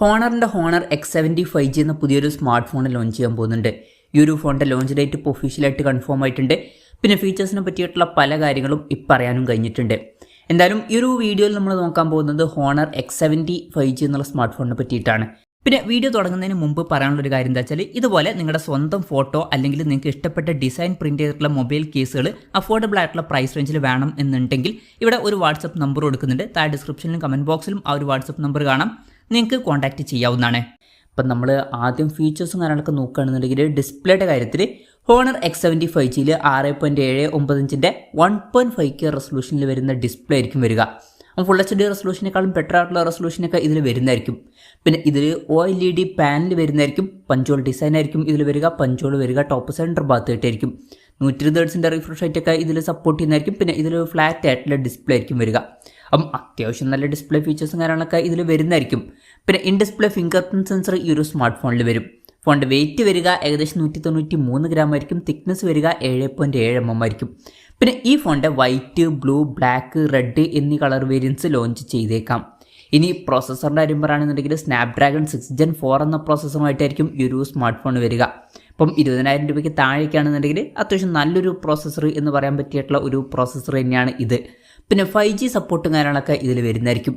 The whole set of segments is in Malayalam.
ഹോണറിൻ്റെ ഹോണർ X70 5G എന്ന പുതിയൊരു സ്മാർട്ട് ഫോൺ ലോഞ്ച് ചെയ്യാൻ പോകുന്നുണ്ട്. ഈ ഒരു ഫോണിൻ്റെ ലോഞ്ച് ഡേറ്റ് ഇപ്പോൾ ഒഫീഷ്യലായിട്ട് കൺഫേം ആയിട്ടുണ്ട്. പിന്നെ ഫീച്ചേഴ്സിനെ പറ്റിയിട്ടുള്ള പല കാര്യങ്ങളും ഇപ്പം അറിയാനും കഴിഞ്ഞിട്ടുണ്ട്. എന്തായാലും ഈ ഒരു വീഡിയോയിൽ നമ്മൾ നോക്കാൻ പോകുന്നത് ഹോണർ X70 5G എന്നുള്ള സ്മാർട്ട് ഫോണിനെ പറ്റിയിട്ടാണ്. പിന്നെ വീഡിയോ തുടങ്ങുന്നതിന് മുമ്പ് പറയാനുള്ളൊരു കാര്യം എന്താ വെച്ചാൽ, ഇതുപോലെ നിങ്ങളുടെ സ്വന്തം ഫോട്ടോ അല്ലെങ്കിൽ നിങ്ങൾക്ക് ഇഷ്ടപ്പെട്ട ഡിസൈൻ പ്രിൻറ്റ് ചെയ്തിട്ടുള്ള മൊബൈൽ കേസുകൾ അഫോർഡബിൾ ആയിട്ടുള്ള പ്രൈസ് റേഞ്ചിൽ വേണം എന്നുണ്ടെങ്കിൽ ഇവിടെ ഒരു വാട്സപ്പ് നമ്പർ കൊടുക്കുന്നുണ്ട്. താഴെ ഡിസ്ക്രിപ്ഷനിലും കമൻറ്റ് ബോക്സിലും ആ ഒരു വാട്സപ്പ് നമ്പർ കാണാം, നിങ്ങൾക്ക് കോൺടാക്റ്റ് ചെയ്യാവുന്നതാണ്. അപ്പം നമ്മൾ ആദ്യം ഫീച്ചേഴ്സും കാര്യങ്ങളൊക്കെ നോക്കുകയാണെന്നുണ്ടെങ്കിൽ ഡിസ്പ്ലേയുടെ കാര്യത്തിൽ ഹോണർ X70 5Gയിൽ 6.79 ഇഞ്ചിൻ്റെ 1.5K റെസൊല്യൂഷനിൽ വരുന്ന ഡിസ്പ്ലേ ആയിരിക്കും വരിക. ഫുൾ HD റെസൊല്യൂഷനേക്കാളും ബെറ്റർ ആയിട്ടുള്ള റെസൊല്യൂഷനൊക്കെ ഇതിൽ വരുന്നതായിരിക്കും. പിന്നെ ഇതിൽ OLED പാനൽ വരുന്നതായിരിക്കും. പഞ്ചോൾ ഡിസൈൻ ആയിരിക്കും ഇതിൽ വരിക. പഞ്ചോൾ വരിക ടോപ്പ് സെൻറ്റർ ഭാഗത്തായിട്ടായിരിക്കും. 120 Hz റിഫ്രഷ് റേറ്റൊക്കെ ഇതിൽ സപ്പോർട്ട് ചെയ്യുന്നതായിരിക്കും. പിന്നെ ഇതിൽ ഫ്ലാറ്റ് ആയിട്ടുള്ള ഡിസ്പ്ലേ ആയിരിക്കും വരിക. അപ്പം അത്യാവശ്യം നല്ല ഡിസ്പ്ലേ ഫീച്ചേഴ്സും കാര്യങ്ങളൊക്കെ ഇതിൽ വരുന്നതായിരിക്കും. പിന്നെ in display finger print sensor ഈ ഒരു സ്മാർട്ട് ഫോണിൽ വരും. ഫോണിൻ്റെ വെയിറ്റ് വരിക ഏകദേശം 193 ഗ്രാം ആയിരിക്കും. തിക്നെസ് വരിക 7.7 mm ആയിരിക്കും. പിന്നെ ഈ ഫോണിൻ്റെ വൈറ്റ്, ബ്ലൂ, ബ്ലാക്ക്, റെഡ് എന്നീ കളർ വേരിയൻസ് ലോഞ്ച് ചെയ്തേക്കാം. ഇനി പ്രോസസ്സറിൻ്റെ കാര്യം പറയുകയാണെന്നുണ്ടെങ്കിൽ സ്നാപ്ഡ്രാഗൺ 6 Gen 4 എന്ന പ്രോസസ്സറുമായിട്ടായിരിക്കും ഈ ഒരു സ്മാർട്ട് ഫോൺ വരിക. അപ്പം 20,000 രൂപയ്ക്ക് താഴേക്കാണെന്നുണ്ടെങ്കിൽ അത്യാവശ്യം നല്ലൊരു പ്രോസസ്സർ എന്ന് പറയാൻ പറ്റിയിട്ടുള്ള ഒരു പ്രോസസ്സർ തന്നെയാണ് ഇത്. പിന്നെ 5G സപ്പോർട്ടും കാര്യങ്ങളൊക്കെ ഇതിൽ വരുന്നതായിരിക്കും.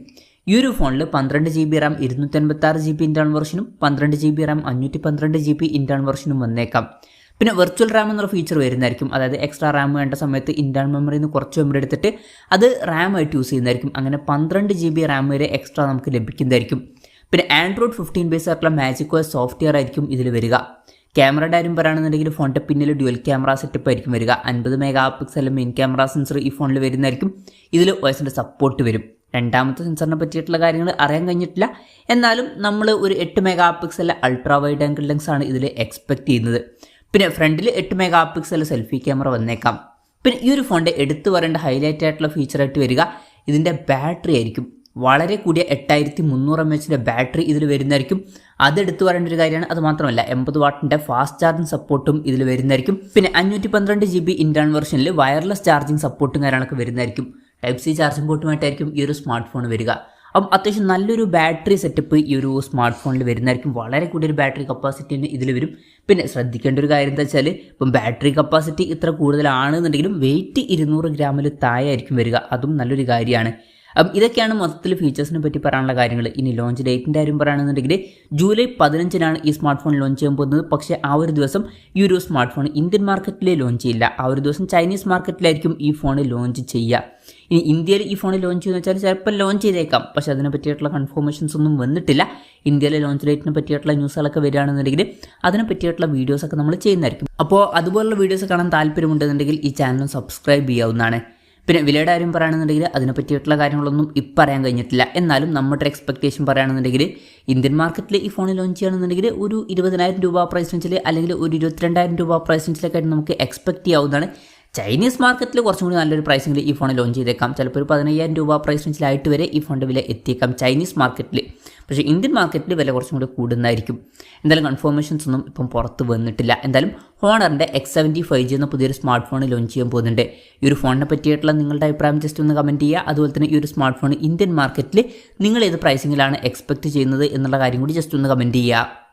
ഈ ഒരു ഫോണിൽ 12 GB റാം 256 GB ഇൻറ്റേർണൽ വെർഷനും 12 GB റാം 512 GB ഇൻറ്റേർണൽ വെർഷനും വന്നേക്കാം. പിന്നെ വെർച്വൽ റാം എന്നൊരു ഫീച്ചർ വരുന്നതായിരിക്കും. അതായത് എക്സ്ട്രാ റാം വേണ്ട സമയത്ത് ഇൻറ്റേർണൽ മെമ്മറിയിൽ നിന്ന് കുറച്ച് മെമ്മറി എടുത്തിട്ട് അത് റാം ആയിട്ട് യൂസ് ചെയ്യുന്നതായിരിക്കും. അങ്ങനെ 12 GB റാം വരെ എക്സ്ട്രാ നമുക്ക് ലഭിക്കുന്നതായിരിക്കും. പിന്നെ ആൻഡ്രോയിഡ് 15 ബേസ് ആയിട്ടുള്ള MagicOS സോഫ്റ്റ്വെയർ ആയിരിക്കും ഇതിൽ വരിക. ക്യാമറയുടെ കാര്യം പറയുകയാണെന്നുണ്ടെങ്കിൽ ഫോണിൻ്റെ പിന്നിൽ ഡ്യുവൽ ക്യാമറ സെറ്റപ്പ് ആയിരിക്കും വരിക. 50 MP മെയിൻ ക്യാമറ സെൻസർ ഈ ഫോണിൽ വരുന്നതായിരിക്കും. ഇതിൽ OSൻ്റെ സപ്പോർട്ട് വരും. രണ്ടാമത്തെ സെൻസറിനെ പറ്റിയിട്ടുള്ള കാര്യങ്ങൾ അറിയാൻ കഴിഞ്ഞിട്ടില്ല. എന്നാലും നമ്മൾ ഒരു 8 MP ultra wide angle lens ആണ് ഇതിൽ എക്സ്പെക്ട് ചെയ്യുന്നത്. പിന്നെ ഫ്രണ്ടിൽ 8 MP സെൽഫി ക്യാമറ വന്നേക്കാം. പിന്നെ ഈ ഒരു ഫോണിൻ്റെ എടുത്തു പറയേണ്ട ഹൈലൈറ്റ് ആയിട്ടുള്ള ഫീച്ചറായിട്ട് വരിക ഇതിൻ്റെ ബാറ്ററി ആയിരിക്കും. വളരെ കൂടിയ 8300 mAh ബാറ്ററി ഇതിൽ വരുന്നതായിരിക്കും. അതെടുത്ത് പറയേണ്ട ഒരു കാര്യമാണ്. അത് മാത്രമല്ല 80 വാട്ടിൻ്റെ ഫാസ്റ്റ് ചാർജിങ് സപ്പോർട്ടും ഇതിൽ വരുന്നതായിരിക്കും. പിന്നെ 512 GB ഇൻറ്റേർണൽ വെർഷനിൽ വയർലെസ് ചാർജിങ് സപ്പോർട്ടും കാര്യങ്ങളൊക്കെ വരുന്നതായിരിക്കും. Type-C ചാർജിങ് പോർട്ടുമായിട്ടായിരിക്കും ഈ ഒരു സ്മാർട്ട് ഫോൺ വരിക. അപ്പം അത്യാവശ്യം നല്ലൊരു ബാറ്ററി സെറ്റപ്പ് ഈ ഒരു സ്മാർട്ട് ഫോണിൽ വരുന്നതായിരിക്കും. വളരെ കൂടിയൊരു ബാറ്ററി കപ്പാസിറ്റി ഇതിൽ വരും. പിന്നെ ശ്രദ്ധിക്കേണ്ട ഒരു കാര്യം എന്താ വെച്ചാൽ, ഇപ്പം ബാറ്ററി കപ്പാസിറ്റി ഇത്ര കൂടുതലാണെന്നുണ്ടെങ്കിലും വെയിറ്റ് 200 ഗ്രാമിൽ താഴെ ആയിരിക്കും വരിക. അതും നല്ലൊരു കാര്യമാണ്. ഇതൊക്കെയാണ് മൊത്തത്തിൽ ഫീച്ചേഴ്സിനെ പറ്റി പറയാനുള്ള കാര്യങ്ങൾ. ഇനി ലോഞ്ച് ഡേറ്റിൻ്റെ കാര്യം പറയുകയാണെന്നുണ്ടെങ്കിൽ ജൂലൈ 15 ഈ സ്മാർട്ട് ഫോൺ ലോഞ്ച് ചെയ്യാൻ പോകുന്നത്. പക്ഷേ ആ ഒരു ദിവസം ഈ ഒരു സ്മാർട്ട് ഫോൺ ഇന്ത്യൻ മാർക്കറ്റിൽ ലോഞ്ച് ചെയ്യില്ല. ആ ഒരു ദിവസം ചൈനീസ് മാർക്കറ്റിലായിരിക്കും ഈ ഫോൺ ലോഞ്ച് ചെയ്യുക. ഇനി ഇന്ത്യയിൽ ഈ ഫോൺ ലോഞ്ച് ചെയ്യുന്ന വെച്ചാൽ ചിലപ്പോൾ ലോഞ്ച് ചെയ്തേക്കാം. പക്ഷേ അതിനെ പറ്റിയിട്ടുള്ള കൺഫർമേഷൻസ് ഒന്നും വന്നിട്ടില്ല. ഇന്ത്യയിലെ ലോഞ്ച് ഡേറ്റിനെ പറ്റിയിട്ടുള്ള ന്യൂസുകളൊക്കെ വരികയാണെന്നുണ്ടെങ്കിൽ അതിനെ പറ്റിയിട്ടുള്ള വീഡിയോസൊക്കെ നമ്മൾ ചെയ്യുന്നതായിരിക്കും. അപ്പോൾ അതുപോലുള്ള വീഡിയോസ് കാണാൻ താല്പര്യമുണ്ടെന്നുണ്ടെങ്കിൽ ഈ ചാനൽ സബ്സ്ക്രൈബ് ചെയ്യാവുന്നതാണ്. പിന്നെ വിലയുടെ കാര്യം പറയുകയാണെന്നുണ്ടെങ്കിൽ അതിനെ പറ്റിയിട്ടുള്ള കാര്യങ്ങളൊന്നും ഇപ്പം പറയാൻ കഴിഞ്ഞിട്ടില്ല. എന്നാലും നമ്മുടെ എക്സ്പെക്റ്റേഷൻ പറയുകയാണെന്നുണ്ടെങ്കിൽ ഇന്ത്യൻ മാർക്കറ്റിൽ ഈ ഫോൺ ലോഞ്ച് ചെയ്യുകയാണെന്നുണ്ടെങ്കിൽ ഒരു 20,000 രൂപ പ്രൈസ് റേഞ്ചിൽ അല്ലെങ്കിൽ ഒരു 22,000 രൂപ പ്രൈസ് റേഞ്ചിലൊക്കെ ആയിട്ട് നമുക്ക് എക്സ്പെക്റ്റ് ചെയ്യാവുന്നതാണ്. ചൈനീസ് മാർക്കറ്റിൽ കുറച്ചും കൂടി നല്ലൊരു പ്രൈസിൽ ഈ ഫോൺ ലോഞ്ച് ചെയ്തേക്കാം. ചിലപ്പോൾ ഒരു 15,000 രൂപ പ്രൈസ് റേഞ്ചിലായിട്ട് വരെ ഈ ഫോണിൻ്റെ വില എത്തിയേക്കാം ചൈനീസ് മാർക്കറ്റിൽ. പക്ഷേ ഇന്ത്യൻ മാർക്കറ്റിൽ വില കുറച്ചും കൂടി കൂടുന്നതായിരിക്കും. എന്തായാലും കൺഫർമേഷൻസ് ഒന്നും ഇപ്പം പുറത്ത് വന്നിട്ടില്ല. എന്തായാലും ഹോണറിൻ്റെ X70 5G എന്ന പുതിയൊരു സ്മാർട്ട് ഫോൺ ലോഞ്ച് ചെയ്യാൻ പോകുന്നുണ്ട്. ഈ ഒരു ഫോണിനെ പറ്റിയിട്ടുള്ള നിങ്ങളുടെ അഭിപ്രായം ജസ്റ്റ് ഒന്ന് കമൻറ്റ് ചെയ്യുക. അതുപോലെ തന്നെ ഈ ഒരു സ്മാർട്ട് ഫോൺ ഇന്ത്യൻ മാർക്കറ്റിൽ നിങ്ങൾ ഏത് പ്രൈസിങ്ങിലാണ് എക്സ്പെക്റ്റ് ചെയ്യുന്നത് എന്നുള്ള കാര്യം കൂടി ജസ്റ്റ് ഒന്ന് കമൻറ്റ് ചെയ്യുക.